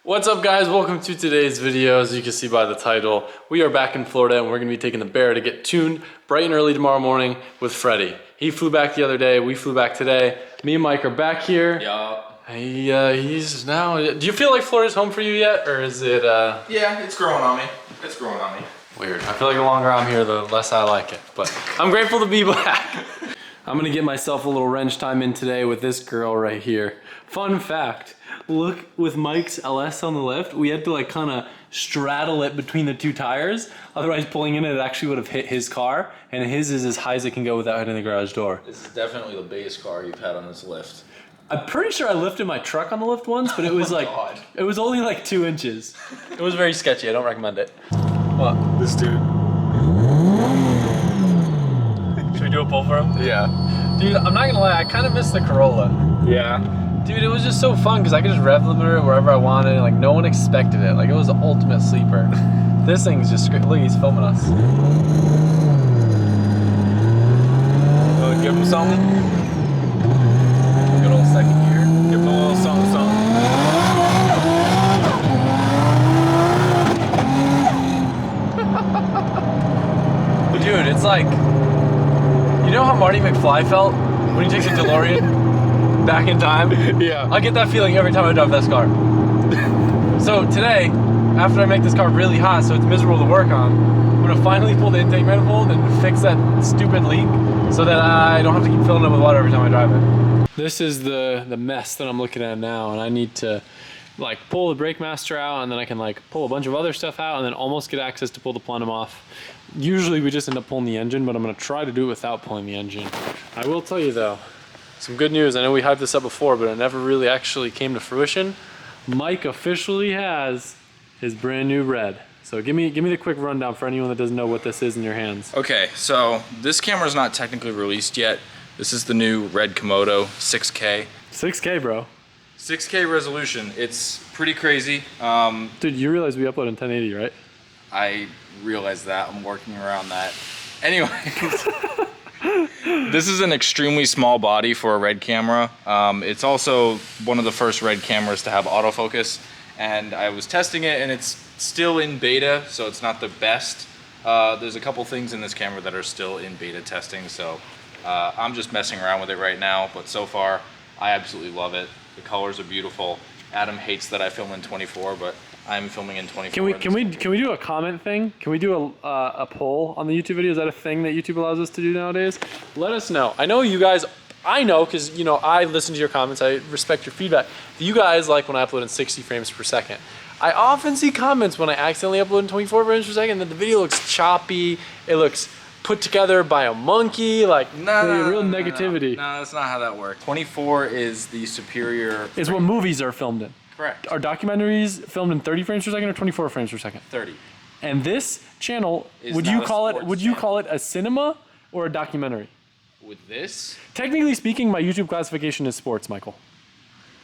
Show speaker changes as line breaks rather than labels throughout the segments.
What's up guys, welcome to today's video. As you can see by the title, we are back in Florida and we're gonna be taking the Barra to get tuned bright and early tomorrow morning with Freddie. He flew back the other day, we flew back today. Me and Mike are back here.
Yeah.
He's now, do you feel like Florida's home for you yet? Or is it,
Yeah, it's growing on me. It's growing on me.
Weird. I feel like the longer I'm here, the less I like it. But I'm grateful to be back. I'm gonna get myself a little wrench time in today with this girl right here. Fun fact, look, with Mike's LS on the left, we had to like kind of straddle it between the two tires. Otherwise pulling in it actually would have hit his car, and his is as high as it can go without hitting the garage door.
This is definitely the biggest car you've had on this lift.
I'm pretty sure I lifted my truck on the lift once, but it was like,
God.
It was only like 2 inches. It was very sketchy, I don't recommend it. What?
This dude.
Should we do a pull for him?
Yeah.
Dude, I'm not gonna lie, I kind of miss the Corolla.
Yeah.
Dude, it was just so fun because I could just rev limiter it wherever I wanted. Like, no one expected it. Like, it was the ultimate sleeper. This thing's just great. Look, he's filming us.
Give him something. Good old second gear. Give him a little something.
Dude, it's like, you know how Marty McFly felt when he takes a DeLorean back in time?
Yeah.
I get that feeling every time I drive this car. So today, after I make this car really hot so it's miserable to work on, I'm gonna finally pull the intake manifold and fix that stupid leak so that I don't have to keep filling it with water every time I drive it. This is the mess that I'm looking at now, and I need to like pull the brake master out, and then I can like pull a bunch of other stuff out and then almost get access to pull the plenum off. Usually we just end up pulling the engine, but I'm gonna try to do it without pulling the engine. I will tell you though, some good news. I know we hyped this up before, but it never really actually came to fruition. Mike officially has his brand new red. So give me the quick rundown for anyone that doesn't know what this is in your hands.
Okay, so this camera's not technically released yet. This is the new red Komodo 6K.
6K, bro.
6K resolution. It's pretty crazy.
Dude, you realize we upload in 1080, right?
I realize that. I'm working around that. Anyways. This is an extremely small body for a red camera. It's also one of the first red cameras to have autofocus, and I was testing it and it's still in beta, so it's not the best. There's a couple things in this camera that are still in beta testing, so I'm just messing around with it right now, but so far I absolutely love it. The colors are beautiful. Adam hates that I film in 24, but I'm filming in 24.
Can we do a comment thing? Can we do a poll on the YouTube video? Is that a thing that YouTube allows us to do nowadays? Let us know. I know you guys, I know because you know I listen to your comments. I respect your feedback. You guys like when I upload in 60 frames per second. I often see comments when I accidentally upload in 24 frames per second that the video looks choppy. It looks put together by a monkey. Like real negativity.
No, that's not how that works. 24 is the superior.
It's what movies are filmed in.
Correct.
Are documentaries filmed in 30 frames per second or 24 frames per second?
30.
And this channel,
Is
would
not
you
a
call it?
sports
Would you
channel.
call it a cinema or a documentary?
With this,
Technically speaking, my YouTube classification is sports, Michael.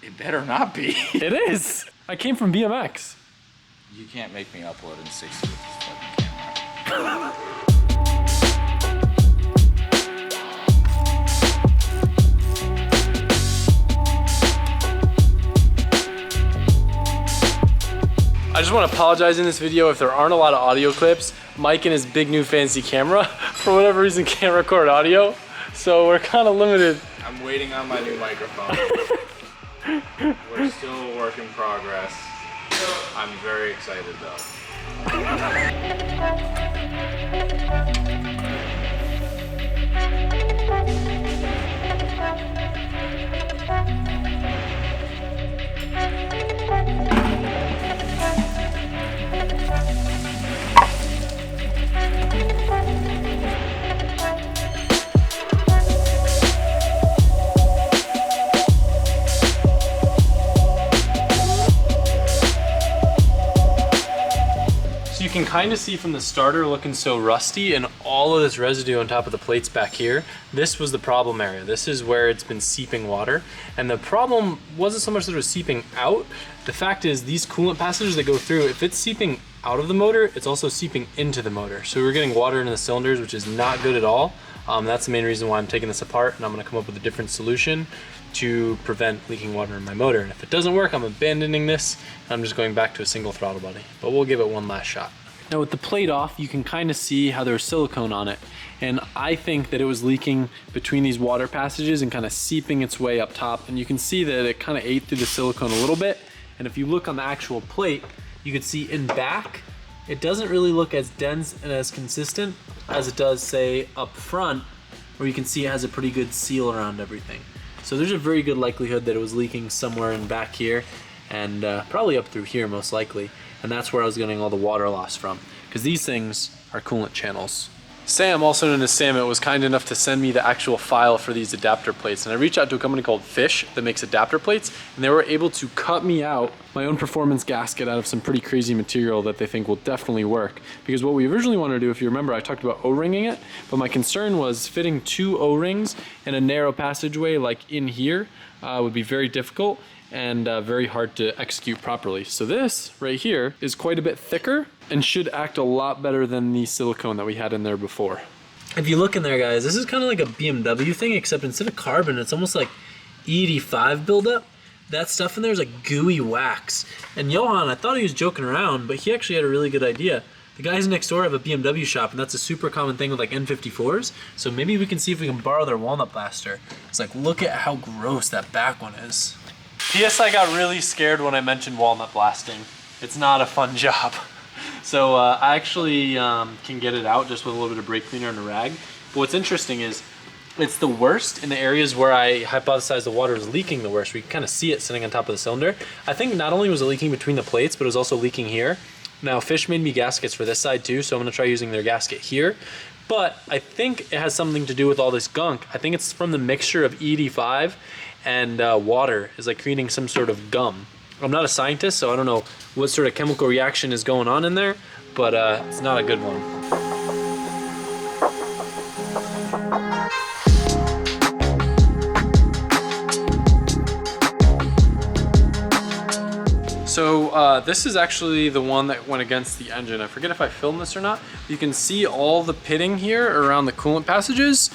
it better not be.
It is. I came from BMX.
You can't make me upload in 60 with this fucking camera.
I just want to apologize in this video if there aren't a lot of audio clips. Mike and his big new fancy camera, for whatever reason, can't record audio. So we're kind of limited.
I'm waiting on my new microphone. We're still a work in progress. I'm very excited though.
You can kind of see from the starter looking so rusty and all of this residue on top of the plates back here. This was the problem area. This is where it's been seeping water. And the problem wasn't so much that it was seeping out. The fact is these coolant passages that go through, if it's seeping out of the motor, it's also seeping into the motor. So we're getting water into the cylinders, which is not good at all. That's the main reason why I'm taking this apart, and I'm gonna come up with a different solution. to prevent leaking water in my motor. And if it doesn't work, I'm abandoning this. And I'm just going back to a single throttle body, but we'll give it one last shot. Now with the plate off, you can kind of see how there's silicone on it. And I think that it was leaking between these water passages and kind of seeping its way up top. And you can see that it kind of ate through the silicone a little bit. And if you look on the actual plate, you can see in back, it doesn't really look as dense and as consistent as it does, say, up front, where you can see it has a pretty good seal around everything. So there's a very good likelihood that it was leaking somewhere in back here and probably up through here most likely. And that's where I was getting all the water loss from, because these things are coolant channels. Sam, also known as Samet, was kind enough to send me the actual file for these adapter plates. And I reached out to a company called Fish that makes adapter plates, and they were able to cut me out my own performance gasket out of some pretty crazy material that they think will definitely work. Because what we originally wanted to do, if you remember, I talked about O-ringing it, but my concern was fitting 2 O-rings in a narrow passageway like in here would be very difficult and very hard to execute properly. So this right here is quite a bit thicker and should act a lot better than the silicone that we had in there before. If you look in there, guys, this is kind of like a BMW thing, except instead of carbon, it's almost like E85 buildup. That stuff in there is like gooey wax. And Johan, I thought he was joking around, but he actually had a really good idea. The guys next door have a BMW shop, and that's a super common thing with like N54s. So maybe we can see if we can borrow their walnut blaster. It's like, look at how gross that back one is. P.S. I got really scared when I mentioned walnut blasting. It's not a fun job. So I actually can get it out just with a little bit of brake cleaner and a rag. But what's interesting is it's the worst in the areas where I hypothesized the water is leaking the worst. We can kind of see it sitting on top of the cylinder. I think not only was it leaking between the plates, but it was also leaking here. Now Fish made me gaskets for this side too, so I'm gonna try using their gasket here. But I think it has something to do with all this gunk. I think it's from the mixture of E85 and water is like creating some sort of gum. I'm not a scientist, so I don't know what sort of chemical reaction is going on in there, but it's not a good one. So this is actually the one that went against the engine. I forget if I filmed this or not. You can see all the pitting here around the coolant passages.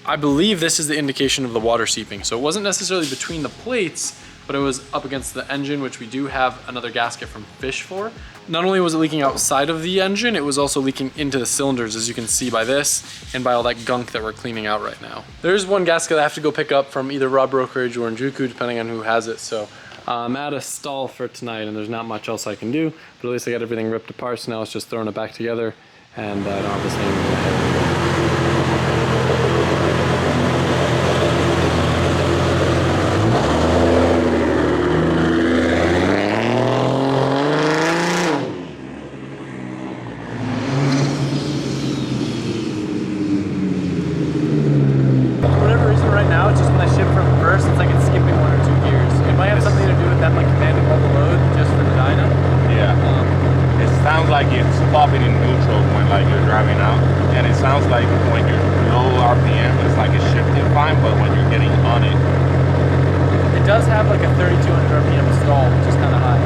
I believe this is the indication of the water seeping. So it wasn't necessarily between the plates, but it was up against the engine, which we do have another gasket from Fish for. Not only was it leaking outside of the engine, it was also leaking into the cylinders, as you can see by this, and by all that gunk that we're cleaning out right now. There's one gasket I have to go pick up from either Rob Brokerage or Njuku, depending on who has it. So I'm at a stall for tonight, and there's not much else I can do, but at least I got everything ripped apart, so now it's just throwing it back together, and I don't have this thing in my head.
Like it's popping in neutral when like you're driving out, and it sounds like when you're low RPM it's like it's shifting fine, but when you're getting on it,
it does have like a 3200 RPM stall, which is kind of high.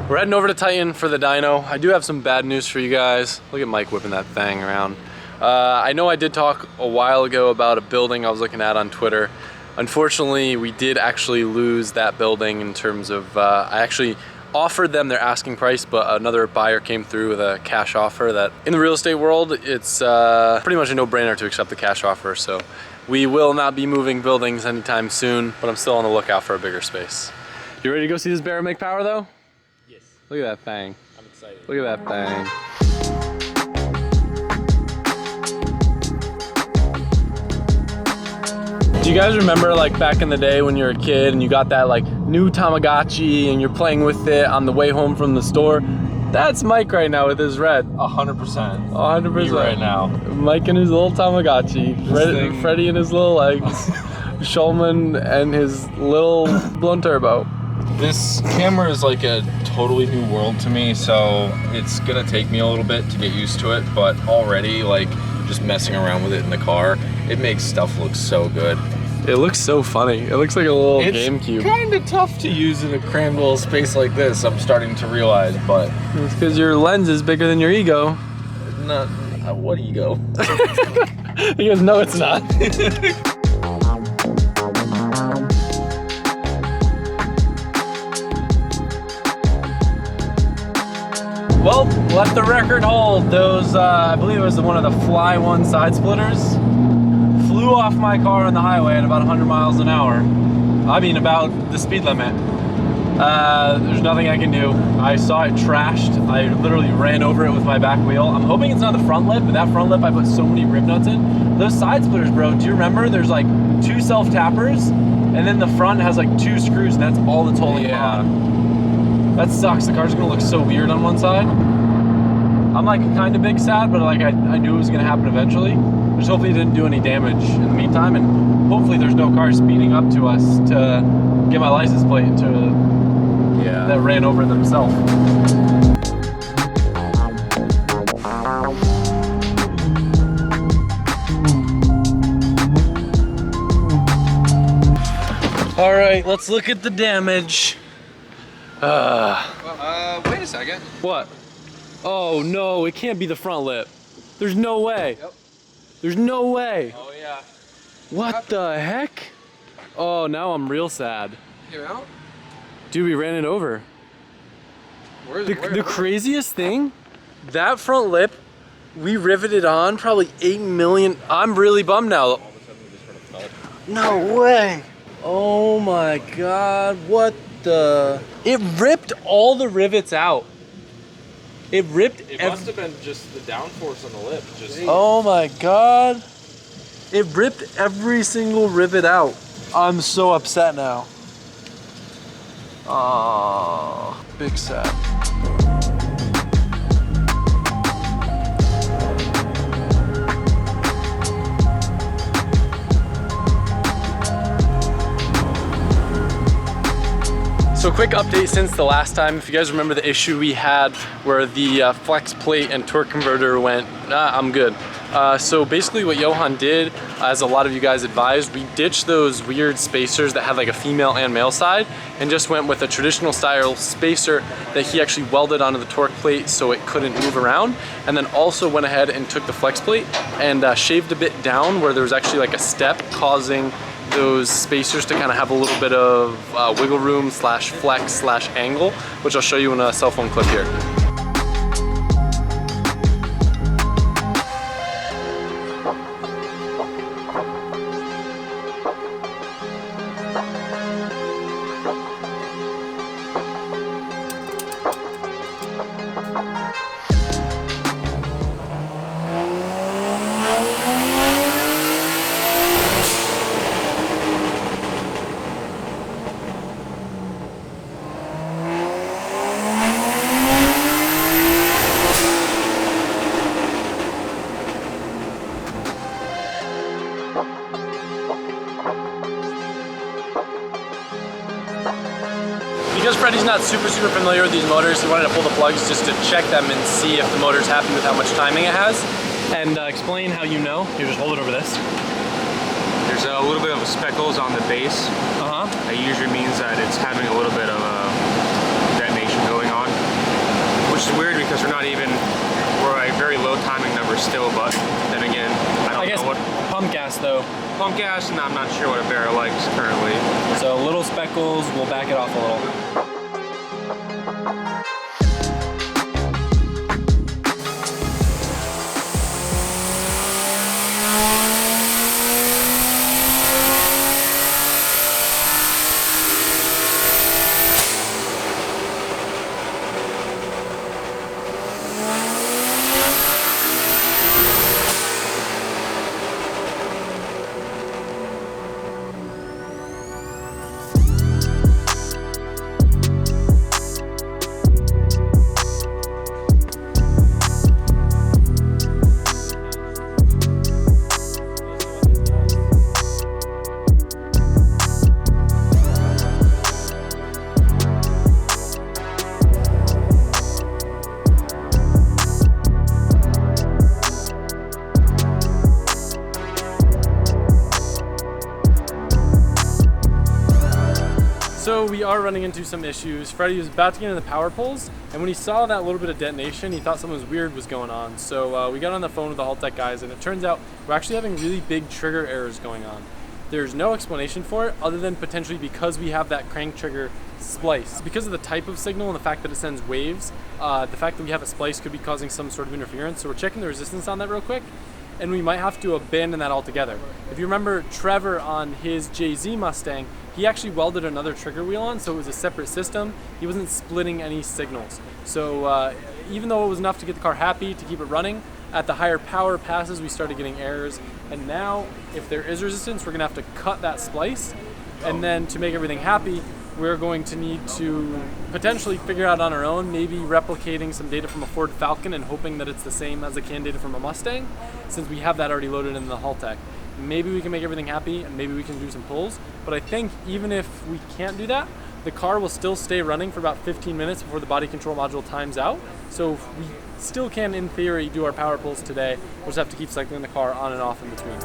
We're heading over to Titan for the dyno. I do have some bad news for you guys. Look at Mike whipping that thing around. I know I did talk a while ago about a building I was looking at on Twitter. Unfortunately, we did actually lose that building in terms of, I actually offered them their asking price, but another buyer came through with a cash offer that in the real estate world, it's pretty much a no-brainer to accept the cash offer. So we will not be moving buildings anytime soon, but I'm still on the lookout for a bigger space. You ready to go see this Barra make power though?
Yes.
Look at that thing.
I'm excited.
Look at that thing. Do you guys remember like back in the day when you were a kid and you got that like new Tamagotchi and you're playing with it on the way home from the store? That's Mike right now with his red.
100%.
100%
right now.
Mike and his little Tamagotchi. Freddy and his little legs. Shulman and his little blown turbo.
This camera is like a totally new world to me, so it's gonna take me a little bit to get used to it, but already, like, just messing around with it in the car, it makes stuff look so good.
It looks so funny. It looks like a little
It's
GameCube.
kind of tough to use in a crammed little space like this, I'm starting to realize, but...
It's because your lens is bigger than your ego.
Not... what ego?
He goes, no, it's not. Well, let the record hold. Those, I believe it was one of the Fly One side splitters, flew off my car on the highway at about 100 miles an hour. I mean, about the speed limit. There's nothing I can do. I saw it trashed. I literally ran over it with my back wheel. I'm hoping it's not the front lip, but that front lip I put so many rib nuts in. Those side splitters, bro, do you remember? There's like 2 self-tappers, and then the front has like 2 screws, and that's all that's holding it on. That sucks. The car's gonna look so weird on one side. I'm like kind of big sad, but like I knew it was gonna happen eventually. Just hopefully it didn't do any damage in the meantime, and hopefully there's no car speeding up to us to get my license plate that ran over themselves. All right, let's look at the damage.
Wait a second.
What? Oh no, it can't be the front lip. There's no way.
Yep.
There's no way.
Oh yeah.
What the heck? Oh, now I'm real sad.
Get out?
Dude, we ran it over.
Where's
The craziest thing, that front lip, we riveted on probably 8 million. I'm really bummed now.
All of a sudden we just sort of fell.
No way. Oh my God, what the? It ripped all the rivets out. It ripped.
It must have been just the downforce on the lip. Just.
Oh my God. It ripped every single rivet out. I'm so upset now. Oh, big sad. So quick update since the last time. If you guys remember the issue we had where the flex plate and torque converter went, I'm good. So basically what Johan did, as a lot of you guys advised, we ditched those weird spacers that had like a female and male side and just went with a traditional style spacer that he actually welded onto the torque plate so it couldn't move around. And then also went ahead and took the flex plate and shaved a bit down where there was actually like a step causing those spacers to kind of have a little bit of wiggle room slash flex slash angle, which I'll show you in a cell phone clip here. Because Freddie's not super familiar with these motors, he wanted to pull the plugs just to check them and see if the motor's happy with how much timing it has. And explain how you know. You just hold it over this.
There's a little bit of speckles on the base. That usually means that it's having a little bit of a detonation going on, which is weird because we're at very low timing numbers still, but then again, I don't know what.
Pump gas though.
Pump gas, and I'm not sure what a Barra likes currently.
So little speckles, we'll back it off a little. So we are running into some issues. Freddie was about to get in the power poles, and when he saw that little bit of detonation, he thought something weird was going on. So we got on the phone with the Haltech guys, and it turns out we're actually having really big trigger errors going on. There's no explanation for it other than potentially because we have that crank trigger splice. Because of the type of signal and the fact that it sends waves, the fact that we have a splice could be causing some sort of interference. So we're checking the resistance on that real quick, and we might have to abandon that altogether. If you remember Trevor on his JZ Mustang, he actually welded another trigger wheel on, so it was a separate system. He wasn't splitting any signals. So even though it was enough to get the car happy, to keep it running, at the higher power passes we started getting errors. And now, if there is resistance, we're gonna have to cut that splice. And then to make everything happy, we're going to need to potentially figure out on our own, maybe replicating some data from a Ford Falcon and hoping that it's the same as the CAN data from a Mustang, since we have that already loaded in the Haltech. Maybe we can make everything happy and maybe we can do some pulls, but I think even if we can't do that, the car will still stay running for about 15 minutes before the body control module times out. So we still can, in theory, do our power pulls today. We'll just have to keep cycling the car on and off in between.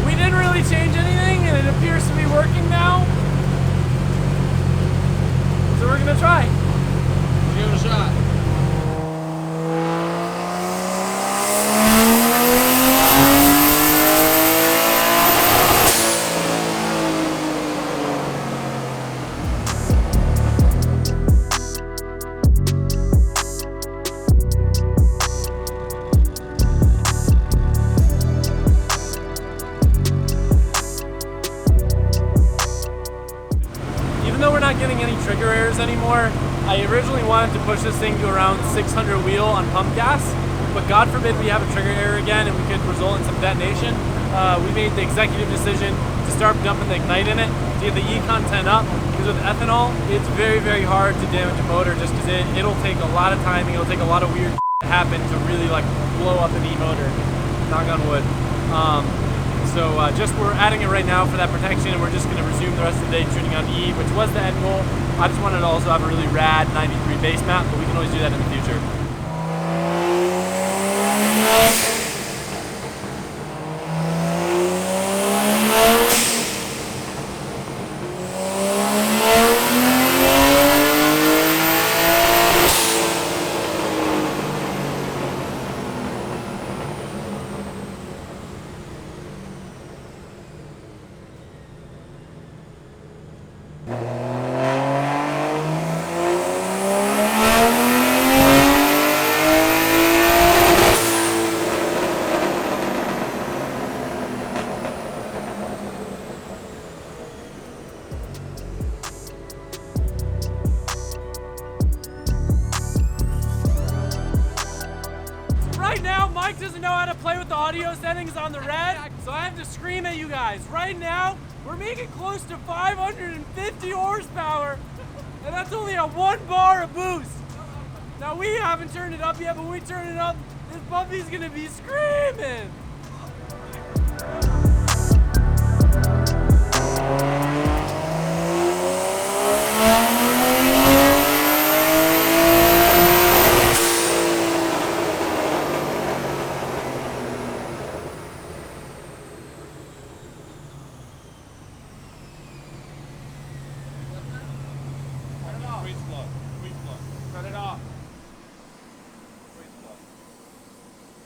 We didn't really change anything, and it appears to be working now. So we're gonna try.
Give it a shot.
Anymore. I originally wanted to push this thing to around 600 wheel on pump gas, but God forbid we have a trigger error again and we could result in some detonation. We made the executive decision to start dumping the Ignite in it to get the E content up, because with ethanol, it's very, very hard to damage a motor just because it'll take a lot of timing, it'll take a lot of weird to happen to really like blow up an E motor, knock on wood. So we're adding it right now for that protection, and we're just going to resume the rest of the day tuning on E, which was the end goal. I just wanted to also have a really rad 93 base map, but we can always do that in the future. Right now, Mike doesn't know how to play with the audio settings on the red, so I have to scream at you guys. Right now, we're making close to 550 horsepower, and that's only a 1 bar of boost. Now, we haven't turned it up yet, but when we turn it up, this puppy's gonna be screaming.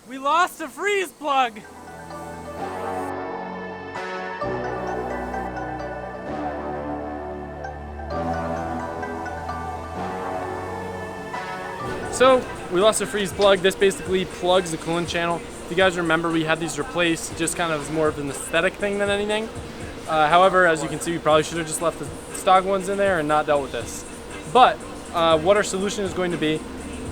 We lost a freeze plug. So we lost a freeze plug. This basically plugs the coolant channel. If you guys remember, we had these replaced just kind of as more of an aesthetic thing than anything. However, as you can see, we probably should have just left the stock ones in there and not dealt with this. But what our solution is going to be,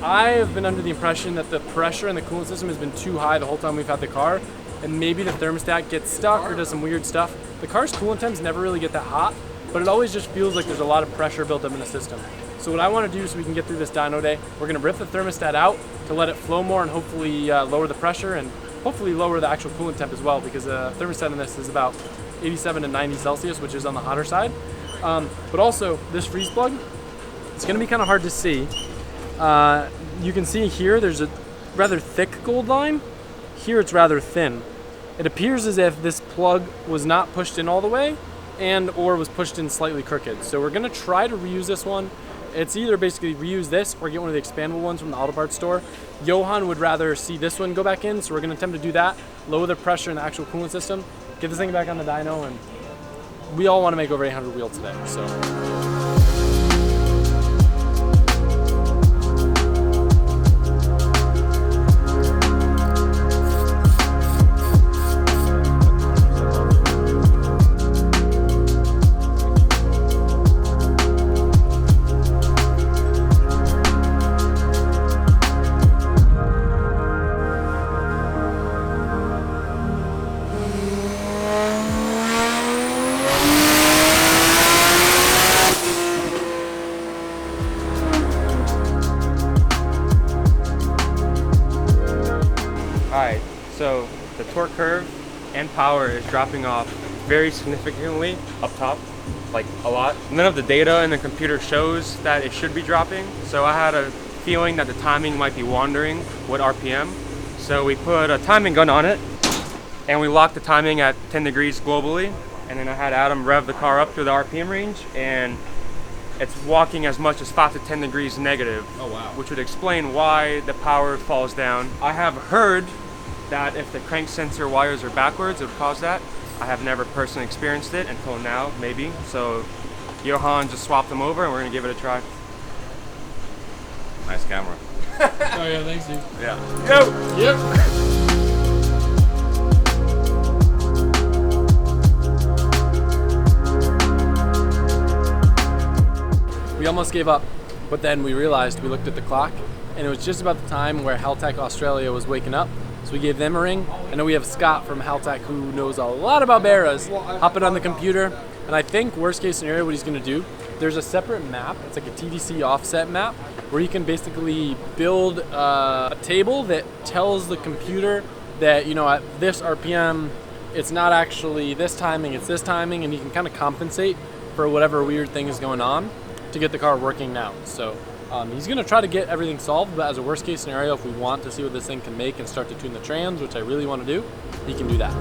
I have been under the impression that the pressure in the coolant system has been too high the whole time we've had the car, and maybe the thermostat gets stuck or does some weird stuff. The car's coolant temps never really get that hot, but it always just feels like there's a lot of pressure built up in the system. So what I want to do so we can get through this dyno day, we're going to rip the thermostat out to let it flow more and hopefully lower the pressure and hopefully lower the actual coolant temp as well, because the thermostat in this is about 87 to 90 Celsius, which is on the hotter side. But also, this freeze plug, it's going to be kind of hard to see. You can see here there's a rather thick gold line. Here it's rather thin. It appears as if this plug was not pushed in all the way and or was pushed in slightly crooked. So we're gonna try to reuse this one. It's either basically reuse this or get one of the expandable ones from the auto parts store. Johan would rather see this one go back in, so we're gonna attempt to do that, lower the pressure in the actual coolant system, get this thing back on the dyno, and we all wanna make over 800 wheel today, so.
Alright, so the torque curve and power is dropping off very significantly up top, like a lot. None of the data in the computer shows that it should be dropping, so I had a feeling that the timing might be wandering with RPM. So we put a timing gun on it and we locked the timing at 10 degrees globally, and then I had Adam rev the car up through the RPM range, and it's walking as much as 5 to 10 degrees negative.
Oh wow.
Which would explain why the power falls down. I have heard that if the crank sensor wires are backwards, it would cause that. I have never personally experienced it until now, maybe. So Johan just swapped them over and we're gonna give it a try.
Nice camera.
Oh yeah, thanks dude.
Yeah.
Go!
Yep. We almost gave up, but then we realized, we looked at the clock, and it was just about the time where Haltech Australia was waking up, so we gave them a ring. I know we have Scott from Haltech who knows a lot about Barras, hopping on the computer, and I think worst case scenario what he's gonna do, there's a separate map, it's like a TDC offset map, where you can basically build a table that tells the computer that, you know, at this RPM, it's not actually this timing, it's this timing, and you can kind of compensate for whatever weird thing is going on to get the car working now. So he's gonna try to get everything solved, but as a worst case scenario, if we want to see what this thing can make and start to tune the trans, which I really want to do, he can do that.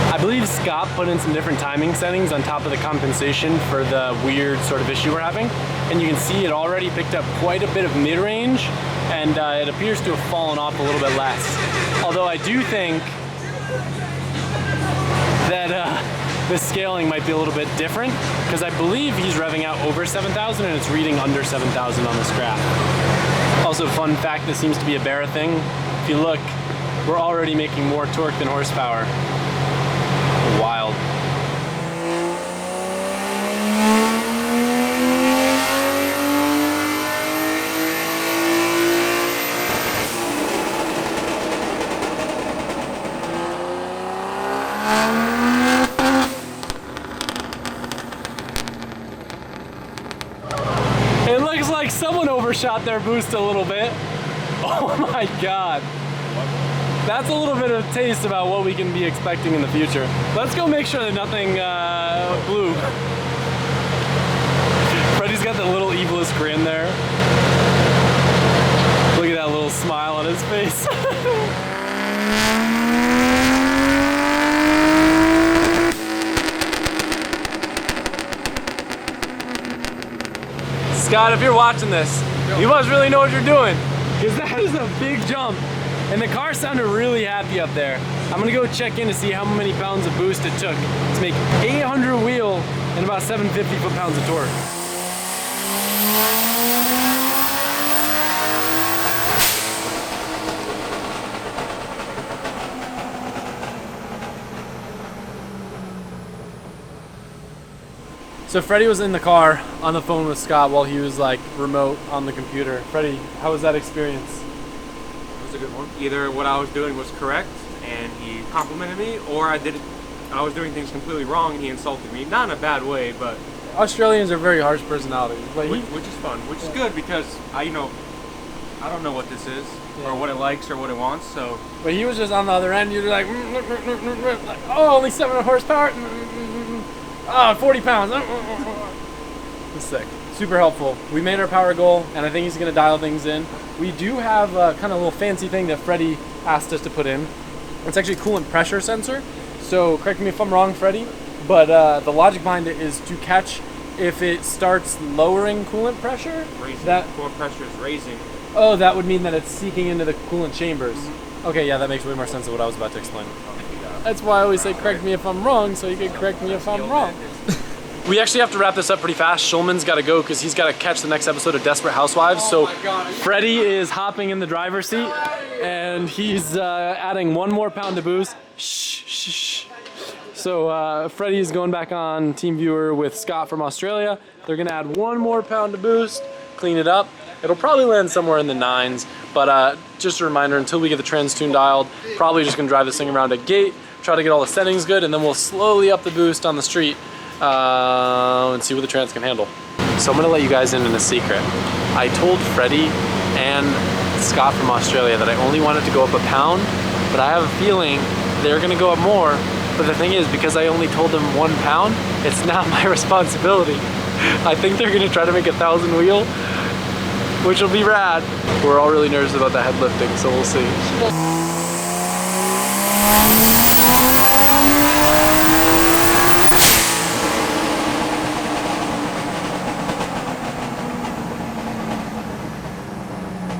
I believe Scott put in some different timing settings on top of the compensation for the weird sort of issue we're having. And you can see it already picked up quite a bit of mid-range, and it appears to have fallen off a little bit less. Although I do think that the scaling might be a little bit different, because I believe he's revving out over 7,000 and it's reading under 7,000 on this graph. Also, fun fact, this seems to be a Barra thing. If you look, we're already making more torque than horsepower. Wild. It looks like someone overshot their boost a little bit. Oh my God. That's a little bit of a taste about what we can be expecting in the future. Let's go make sure that nothing blew. Freddie's got the little evilest grin there. Look at that little smile on his face. Scott, if you're watching this, you must really know what you're doing, because that is a big jump. And the car sounded really happy up there. I'm gonna go check in to see how many pounds of boost it took to make 800 wheel and about 750 foot-pounds of torque. So Freddie was in the car on the phone with Scott while he was like remote on the computer. Freddie, how was that experience?
It was a good one. Either what I was doing was correct and he complimented me, or I was doing things completely wrong and he insulted me. Not in a bad way, but
Australians are very harsh personalities. Like
which is fun, which is good, because I don't know what this is, or what it likes, or what it wants, so...
But he was just on the other end, you're like oh, only 7 horsepower, oh, 40 pounds. It's sick. Super helpful. We made our power goal, and I think he's gonna dial things in. We do have a kind of little fancy thing that Freddie asked us to put in. It's actually a coolant pressure sensor. So correct me if I'm wrong, Freddie, but the logic behind it is to catch if it starts lowering coolant pressure.
Raising.
That
Coolant pressure is raising.
Oh, that would mean that it's seeking into the coolant chambers. Okay, yeah, that makes way more sense than what I was about to explain. That's why I always say correct me if I'm wrong, so you can correct me if I'm wrong. We actually have to wrap this up pretty fast. Shulman's got to go because he's got to catch the next episode of Desperate Housewives. So Freddie is hopping in the driver's seat, and he's adding 1 more pound of boost. Shh, shh, shh. So Freddie is going back on TeamViewer with Scott from Australia. They're gonna add 1 more pound of boost, clean it up. It'll probably land somewhere in the 9s, but just a reminder, until we get the trans tune dialed, probably just gonna drive this thing around a gate, try to get all the settings good, and then we'll slowly up the boost on the street and see what the trans can handle. So I'm gonna let you guys in a secret. I told Freddie and Scott from Australia that I only wanted to go up a pound, but I have a feeling they're gonna go up more. But the thing is, because I only told them 1 pound, it's not my responsibility. I think they're gonna try to make a 1,000 wheel, which will be rad. We're all really nervous about the head lifting, so we'll see.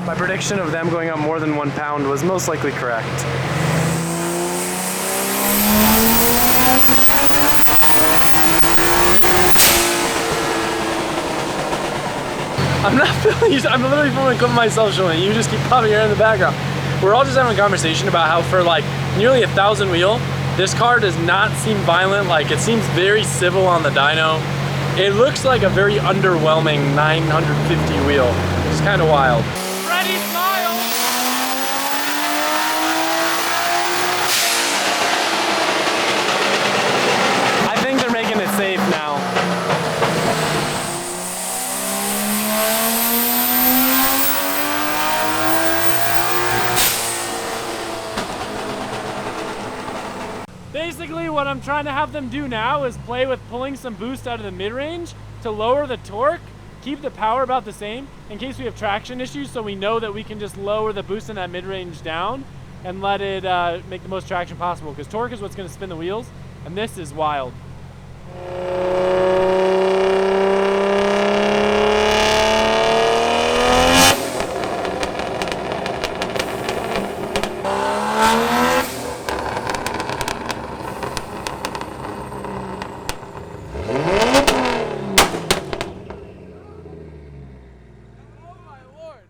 My prediction of them going up more than 1 pound was most likely correct. I'm not filming you, I'm literally filming a clip of myself showing you just keep popping your head in the background. We're all just having a conversation about how for like nearly 1,000 wheel, this car does not seem violent. Like it seems very civil on the dyno. It looks like a very underwhelming 950 wheel. It's kind of wild. Freddie, smile! I think they're making it safe now. Basically what I'm trying to have them do now is play with pulling some boost out of the mid-range to lower the torque, keep the power about the same in case we have traction issues, so we know that we can just lower the boost in that mid-range down and let it make the most traction possible, because torque is what's going to spin the wheels, and this is wild.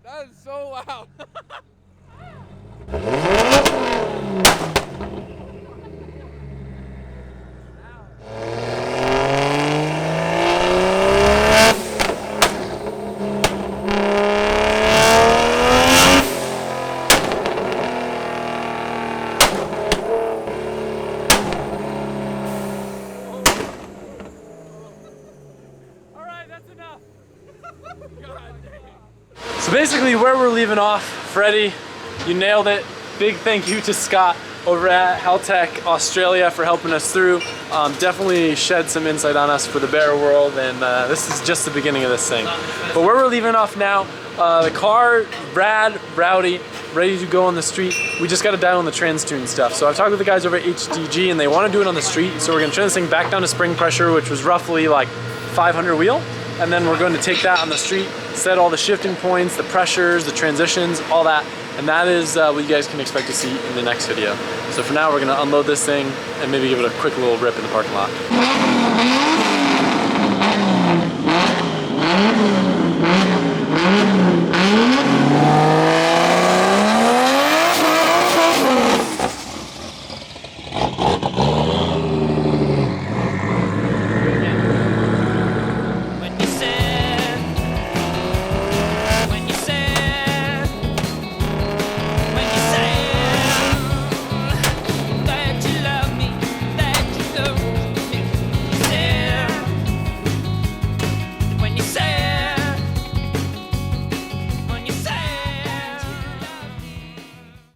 That is so loud.
All right, that's enough. God dang. So basically where we're leaving off, Freddie, you nailed it. Big thank you to Scott over at Haltech Australia for helping us through. Definitely shed some insight on us for the Barra world, and this is just the beginning of this thing. But where we're leaving off now, the car, rad, rowdy, ready to go on the street. We just got to dial in the trans tune stuff. So I've talked with the guys over at HDG and they want to do it on the street. So we're going to turn this thing back down to spring pressure, which was roughly like 500 wheel. And then we're going to take that on the street, set all the shifting points, the pressures, the transitions, all that. And that is what you guys can expect to see in the next video. So for now, we're going to unload this thing and maybe give it a quick little rip in the parking lot.